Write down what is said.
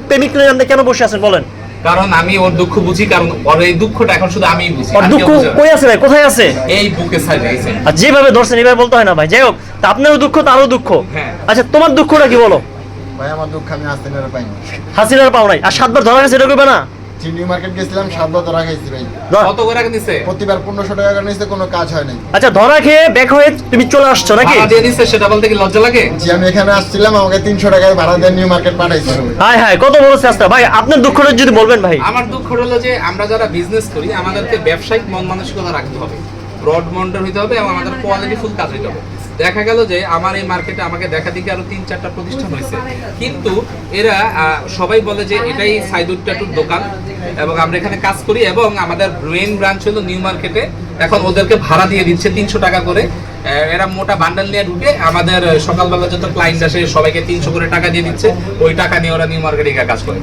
প্রেমিক নিয়ে আপনি কেন বসে আছেন বলেন? কারণ আমি ওর দুঃখ বুঝি, কারণ ওর এই দুঃখটা এখন শুধু আমিই বুঝি। ওর দুঃখ কই আছে ভাই, কোথায় আছে? এই বুকে সাইডে আছে। আর যেভাবে ধরছেন এভাবে বলতে হয় না ভাই। যাই হোক, তা আপনারও দুঃখ তারও দুঃখ। হ্যাঁ। আচ্ছা তোমার দুঃখটা কি বলো? ভাই আমার দুঃখ আমি হাসিনার পাইনি। হাসিনার পাও নাই, আর 7 বার ধরা গেছে এটা করবে না? নিউ মার্কেট গেছিলাম 7 বার ধরা খাইছি ভাই। কত করে দিছে? প্রতিবার 1500 টাকা নিছে, কোনো কাজ হয় নাই। আচ্ছা ধরা খেয়ে ব্যাক হয়ে তুমি চলে আসছো নাকি? ভাড়া দিয়ে দিছে, সেটা বলতে কি লজ্জা লাগে? জি আমি এখানে আসছিলাম, আমাকে 300 টাকায় ভাড়া দিয়ে নিউ মার্কেট পাঠাইছিল। হায় হায়, কত বড় চেষ্টা ভাই। আপনার দুঃখটা যদি বলবেন ভাই। আমার দুঃখ হলো যে আমরা যারা বিজনেস করি আমাদেরকে ব্যবসায়িক মন মানসিকতা রাখতে হবে, ব্রড মন্ডল হইতে হবে এবং আমাদের কোয়ালিটি ফুল কাজ হইতে হবে। দেখা গেল যে আমার এই মার্কেটে আমাকে দেখা দিকে আরো 3-4টা প্রতিষ্ঠান হয়েছে, কিন্তু এরা সবাই বলে যে এটাই সাইদুর ট্যাটুর দোকান এবং আমরা এখানে কাজ করি এবং আমাদের মেইন ব্রাঞ্চ হলো নিউ মার্কেটে। এখন ওদেরকে ভাড়া দিয়ে দিচ্ছে 300 টাকা করে। এরা মোটা বান্ডেল নিয়ে ঢুকে আমাদের সকালবেলা যত ক্লায়েন্ট আসে সবাইকে 300 করে টাকা দিয়ে দিচ্ছে, ওই টাকা নিয়ে ওরা নিউ মার্কেটে কাজ করে।